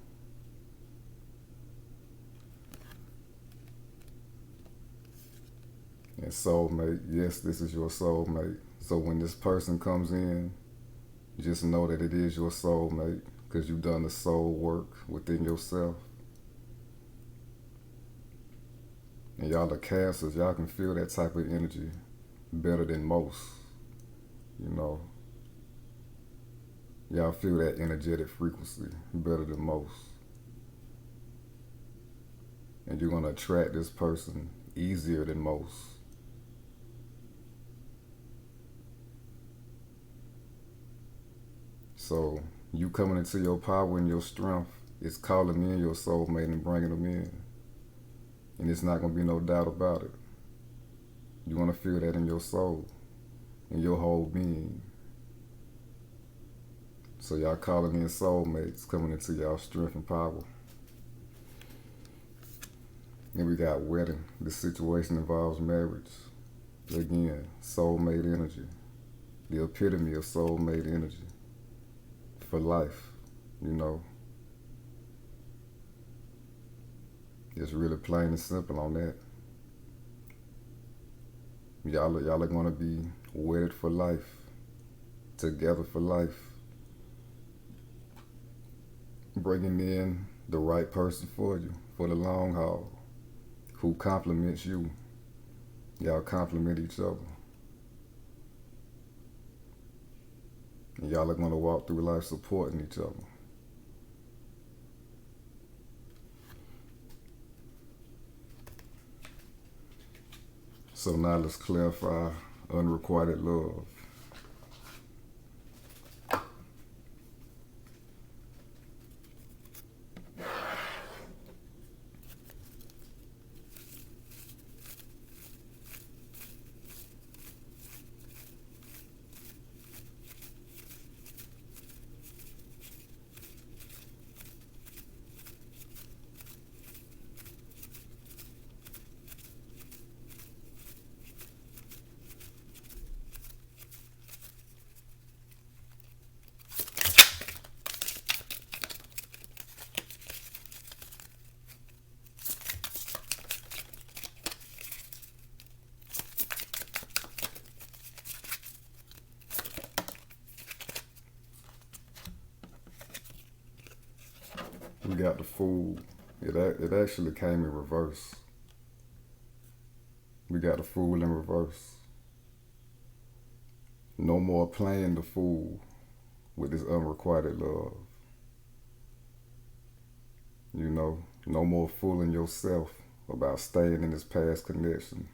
And soulmate, yes, this is your soulmate. So when this person comes in, just know that it is your soulmate. because you've done the soul work within yourself. And y'all are Cancers, y'all can feel that type of energy better than most. You know, y'all feel that energetic frequency better than most. And you're going to attract this person easier than most. So you coming into your power and your strength is calling in your soulmate and bringing them in. And it's not going to be no doubt about it. You want to feel that in your soul, in your whole being. So y'all calling in soulmates coming into y'all strength and power. Then we got wedding. This situation involves marriage. Again, soulmate energy. The epitome of soulmate energy. For life, you know. It's really plain and simple on that. Y'all are going to be wedded for life. Together for life. Bringing in the right person for you, for the long haul. Who compliments you. Y'all compliment each other. And y'all are going to walk through life supporting each other. So now let's clarify unrequited love. We got the Fool. It actually came in reverse. We got the Fool in reverse. No more playing the fool with this unrequited love. You know, no more fooling yourself about staying in this past connection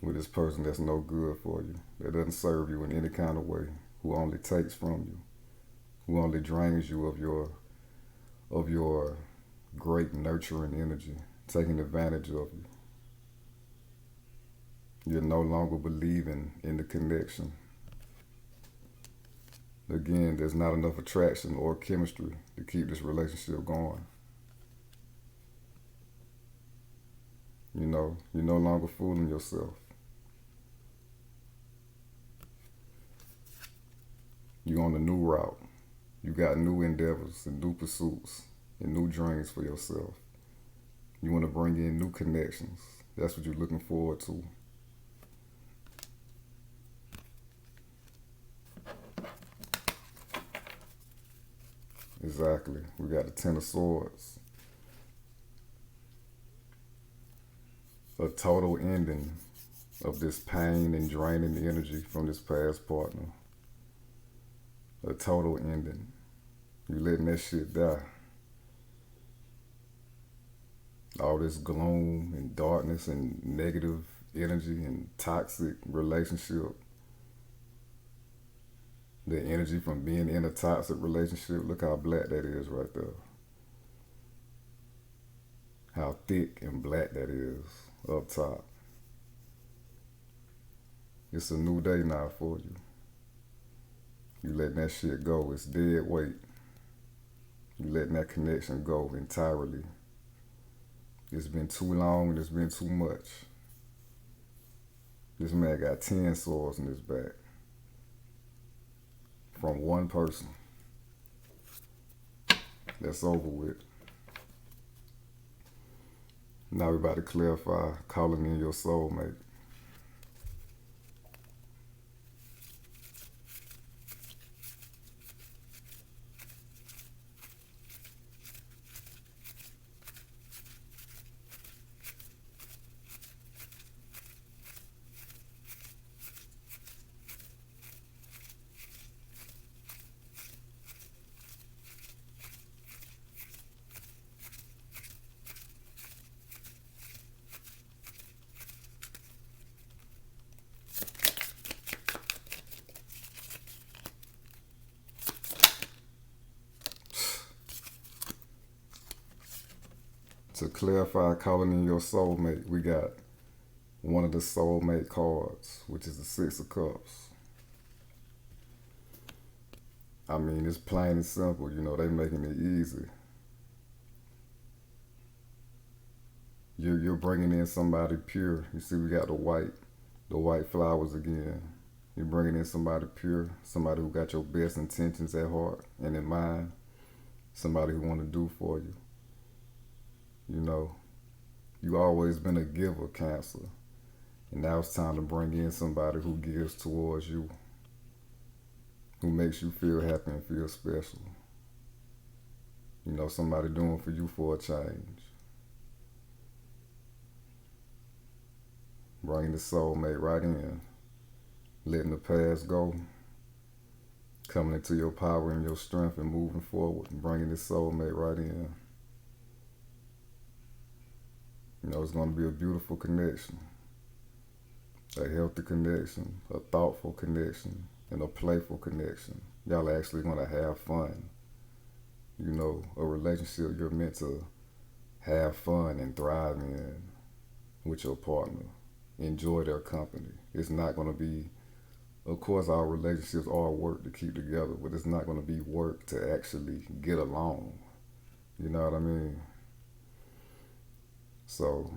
with this person that's no good for you, that doesn't serve you in any kind of way, who only takes from you, who only drains you of your great nurturing energy, taking advantage of you. You're no longer believing in the connection. Again, there's not enough attraction or chemistry to keep this relationship going. You know, you're no longer fooling yourself. You're on a new route. You got new endeavors and new pursuits and new dreams for yourself. You want to bring in new connections. That's what you're looking forward to. Exactly. We got the Ten of Swords. A total ending of this pain and draining energy from this past partner. A total ending. You letting that shit die. All this gloom and darkness and negative energy and toxic relationship. The energy from being in a toxic relationship, look how black that is right there. How thick and black that is up top. It's a new day now for you. You letting that shit go. It's dead weight. You letting that connection go entirely. It's been too long and it's been too much. This man got 10 swords in his back. From one person. That's over with. Now we're about to clarify calling in your soulmate. clarify calling in your soulmate, we got one of the soulmate cards, which is the Six of Cups. I mean, it's plain and simple. You know, they making it easy. You're bringing in somebody pure. You see, we got the white flowers again. You're bringing in somebody pure, somebody who got your best intentions at heart and in mind, somebody who want to do for you. You know, you always been a giver, Cancer, and now it's time to bring in somebody who gives towards you, who makes you feel happy and feel special. You know, somebody doing for you for a change. Bringing the soulmate right in, letting the past go, coming into your power and your strength and moving forward, and bringing the soulmate right in. You know, it's going to be a beautiful connection, a healthy connection, a thoughtful connection, and a playful connection. Y'all actually going to have fun. You know, a relationship you're meant to have fun and thrive in with your partner. Enjoy their company. It's not going to be, of course, our relationships are work to keep together, but it's not going to be work to actually get along. You know what I mean? So,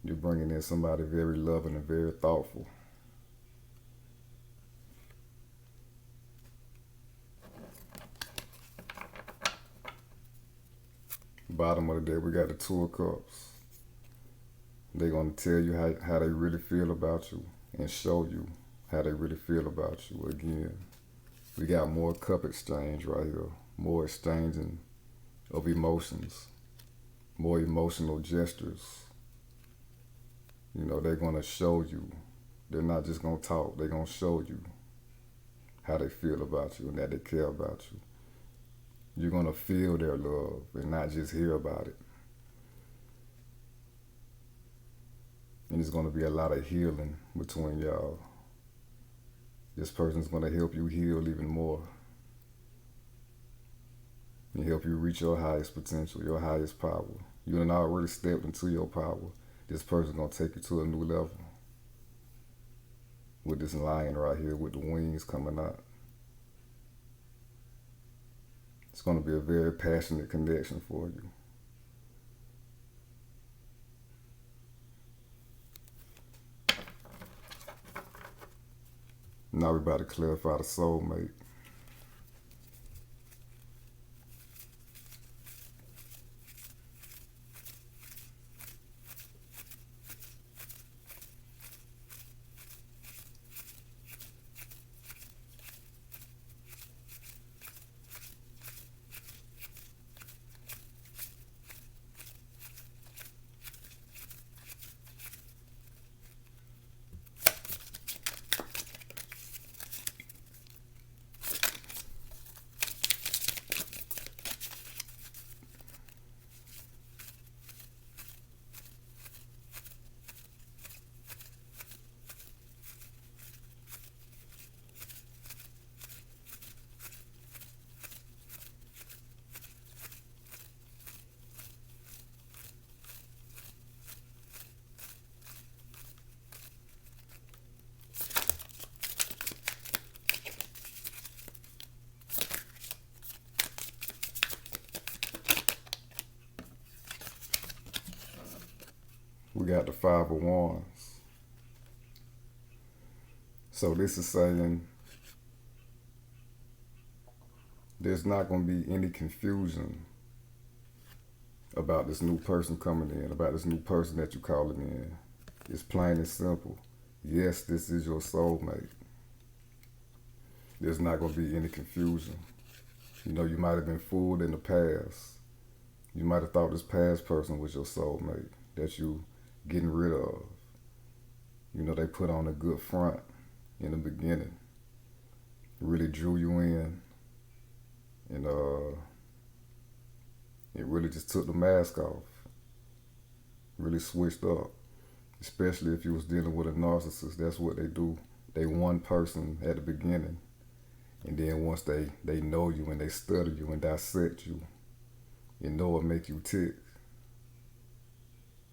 you're bringing in somebody very loving and very thoughtful. Bottom of the deck, we got the Two of Cups. They're going to tell you how they really feel about you and show you how they really feel about you. Again, we got more cup exchange right here, more exchanging of emotions, more emotional gestures. You know, they're going to show you. They're not just going to talk. They're going to show you how they feel about you and that they care about you. You're going to feel their love and not just hear about it. And it's going to be a lot of healing between y'all. This person's going to help you heal even more. And help you reach your highest potential, your highest power. You done already stepped into your power. This person's going to take you to a new level. With this lion right here with the wings coming out. It's going to be a very passionate connection for you. Now we're about to clarify the soulmate. We got the Five of Wands. So this is saying there's not going to be any confusion about this new person coming in, about this new person that you're calling in. It's plain and simple. Yes, this is your soulmate. There's not going to be any confusion. You know, you might have been fooled in the past. You might have thought this past person was your soulmate that you getting rid of. You know, they put on a good front in the beginning. Really drew you in. And it really just took the mask off. Really switched up. Especially if you was dealing with a narcissist. That's what they do. They one person at the beginning. And then once they know you and they study you and dissect you, you know it make you tick.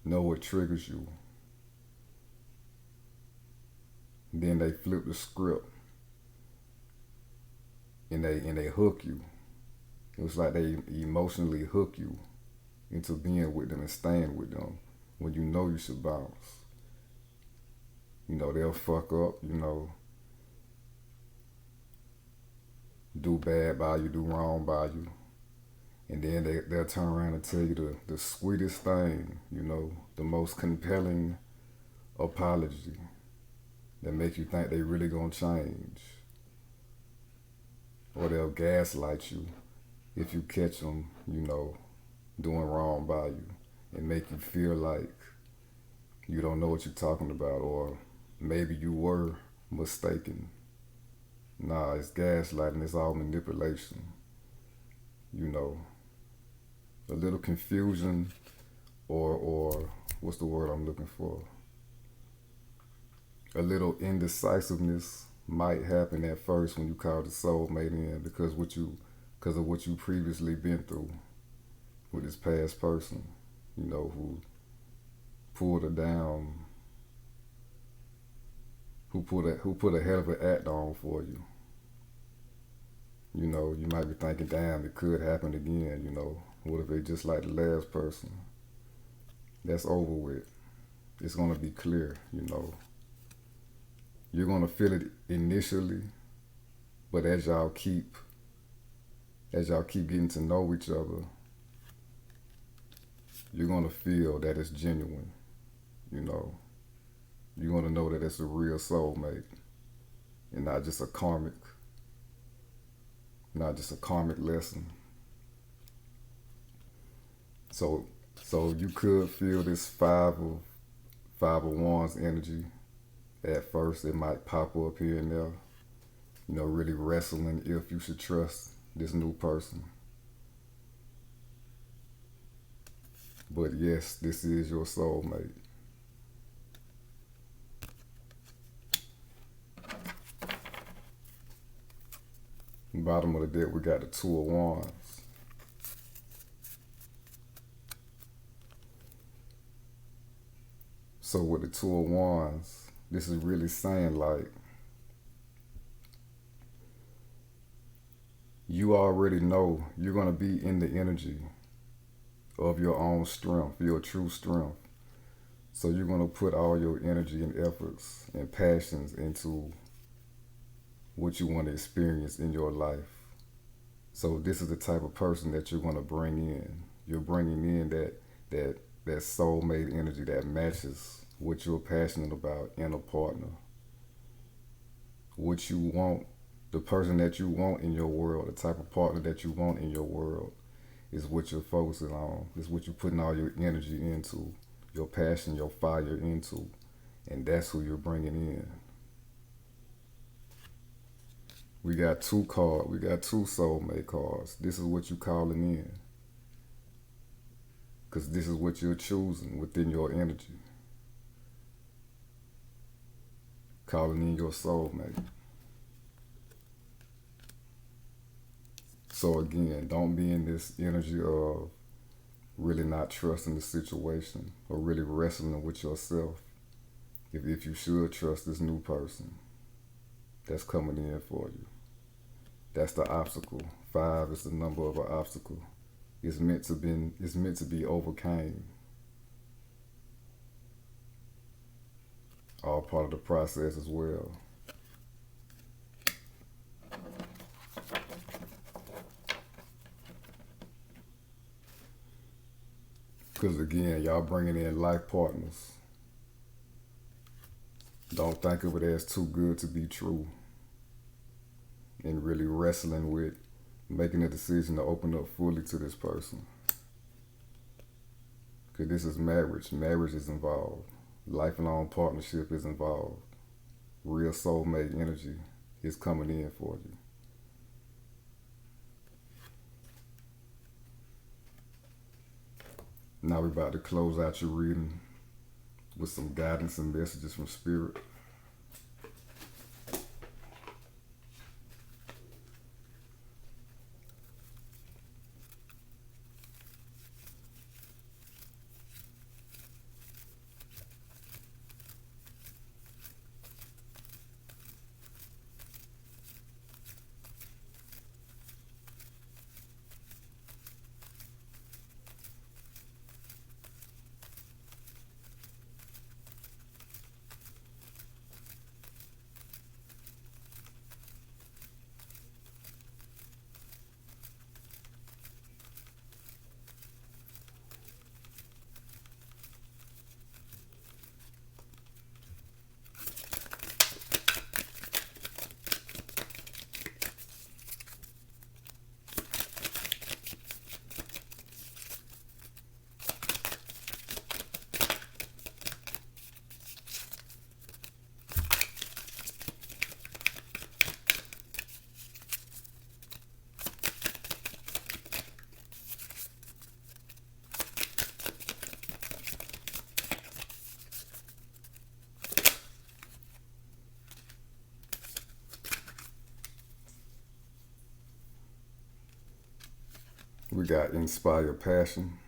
know what triggers you. Then they flip the script and they hook you. It was like they emotionally hook you into being with them and staying with them when you know you should bounce. They'll fuck up, do bad by you, do wrong by you. And then they'll turn around and tell you the sweetest thing, the most compelling apology that makes you think they really gonna change. Or they'll gaslight you if you catch them, doing wrong by you and make you feel like you don't know what you're talking about, or maybe you were mistaken. Nah, it's gaslighting, it's all manipulation. A little confusion or what's the word I'm looking for? A little indecisiveness might happen at first when you call the soulmate in because of what you previously been through with this past person, who pulled her down, who put a hell of an act on for you. You might be thinking, damn, it could happen again, What if they just like the last person? That's over with. It's gonna be clear, You're gonna feel it initially, but as y'all keep getting to know each other, you're gonna feel that it's genuine, You're gonna know that it's a real soulmate and not just a karmic lesson. So you could feel this five of wands energy. At first, it might pop up here and there, really wrestling if you should trust this new person. But yes, this is your soulmate. Bottom of the deck, we got the Two of Wands. So with the Two of Wands, this is really saying like, you already know you're going to be in the energy of your own strength, your true strength. So you're going to put all your energy and efforts and passions into what you want to experience in your life. So this is the type of person that you're going to bring in. You're bringing in that soulmate energy that matches what you're passionate about in a partner. What you want, the person that you want in your world, the type of partner that you want in your world is what you're focusing on. Is what you're putting all your energy into, your passion, your fire into. And that's who you're bringing in. We got two soulmate cards. This is what you're calling in. Because this is what you're choosing within your energy. Calling in your soulmate. So again, don't be in this energy of really not trusting the situation or really wrestling with yourself. If you should trust this new person that's coming in for you. That's the obstacle. 5 is the number of an obstacle. It's meant to be overcame. All part of the process as well. Because again, y'all bringing in life partners. Don't think of it as too good to be true. And really wrestling with making a decision to open up fully to this person. Because this is marriage. Marriage is involved. Lifelong partnership is involved. Real soulmate energy is coming in for you. Now we're about to close out your reading with some guidance and messages from Spirit. We got inspire passion.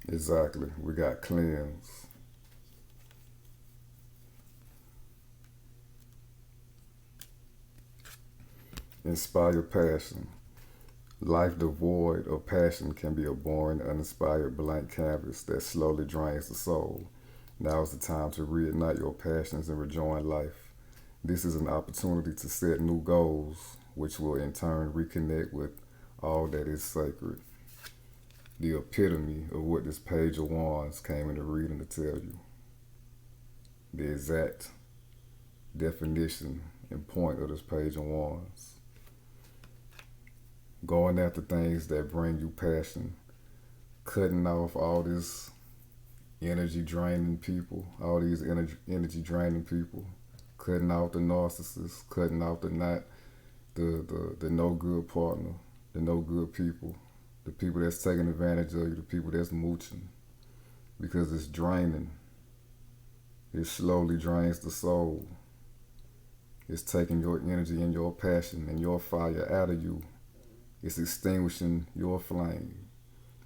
Exactly. We got cleanse. Inspire passion. Life devoid of passion can be a boring, uninspired blank canvas that slowly drains the soul. Now is the time to reignite your passions and rejoin life. This is an opportunity to set new goals, which will in turn reconnect with all that is sacred. The epitome of what this page of wands came into reading to tell you. The exact definition and point of this page of wands. Going after things that bring you passion. Cutting off all this energy draining people, all these energy draining people. Cutting off the narcissists, cutting off the no good partner, the no good people, the people that's taking advantage of you, the people that's mooching. Because it's draining. It slowly drains the soul. It's taking your energy and your passion and your fire out of you. It's extinguishing your flame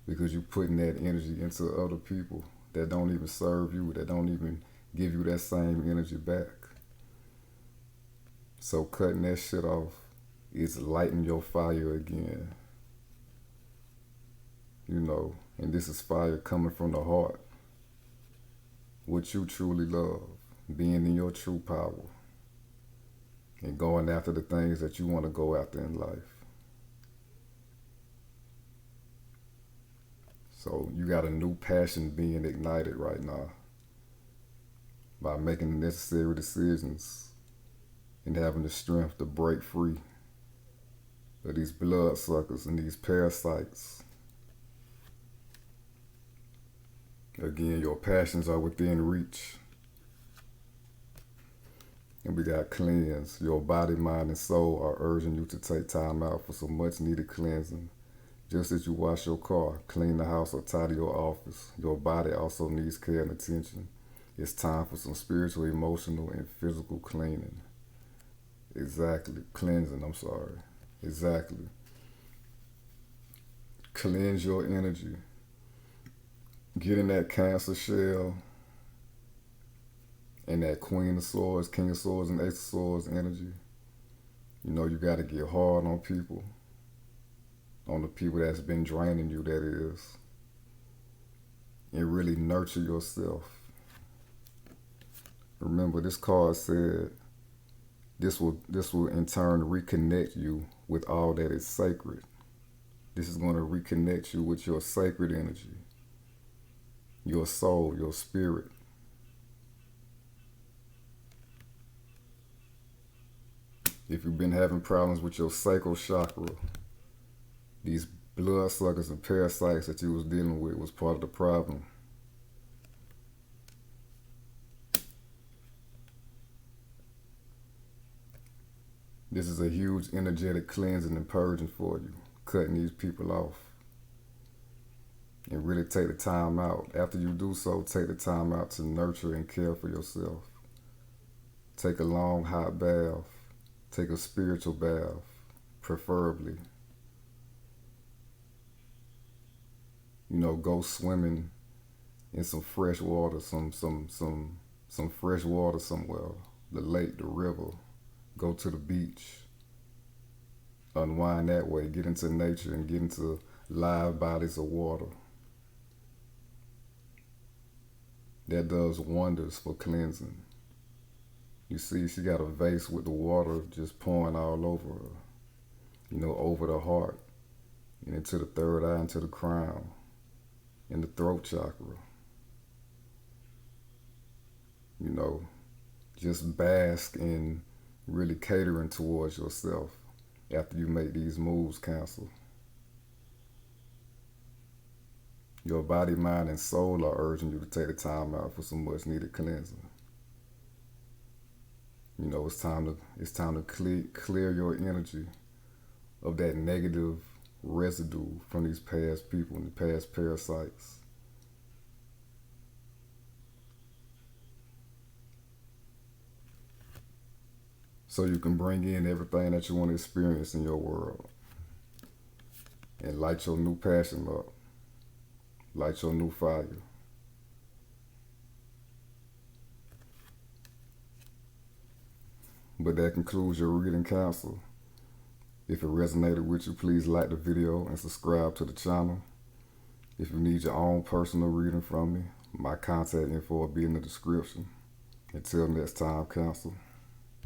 because you're putting that energy into other people that don't even serve you, that don't even give you that same energy back. So cutting that shit off is lighting your fire again. You know, and this is fire coming from the heart. What you truly love, being in your true power, and going after the things that you want to go after in life. So you got a new passion being ignited right now by making the necessary decisions and having the strength to break free of these bloodsuckers and these parasites. Again, your passions are within reach. And we got cleanse. Your body, mind, and soul are urging you to take time out for some much needed cleansing. Just as you wash your car, clean the house, or tidy your office, your body also needs care and attention. It's time for some spiritual, emotional, and physical cleaning. Exactly. Cleansing, I'm sorry. Exactly. Cleanse your energy. Get in that Cancer shell and that Queen of Swords, King of Swords, and Ace of Swords energy. You know, you got to get hard on people. On the people that's been draining you, that is. And really nurture yourself. Remember, this card said this will in turn reconnect you with all that is sacred. This is going to reconnect you with your sacred energy, your soul, your spirit. If you've been having problems with your sacral chakra, these bloodsuckers and parasites that you was dealing with was part of the problem. This is a huge energetic cleansing and purging for you, cutting these people off. And really take the time out. After you do so, take the time out to nurture and care for yourself. Take a long hot bath. Take a spiritual bath, preferably. You know, go swimming in some fresh water, some fresh water somewhere. The lake, the river. Go to the beach. Unwind that way. Get into nature and get into live bodies of water. That does wonders for cleansing. You see, she got a vase with the water just pouring all over her. You know, over the heart and into the third eye, into the crown, in the throat chakra. You know, just bask in really catering towards yourself after you make these moves, Cancer. Your body, mind, and soul are urging you to take the time out for some much needed cleansing. You know, it's time to clear your energy of that negative residue from these past people and the past parasites. so you can bring in everything that you want to experience in your world and light your new passion up, light your new fire. But that concludes your reading counsel. If it resonated with you, please like the video and subscribe to the channel. If you need your own personal reading from me, my contact info will be in the description. Until next time, counsel.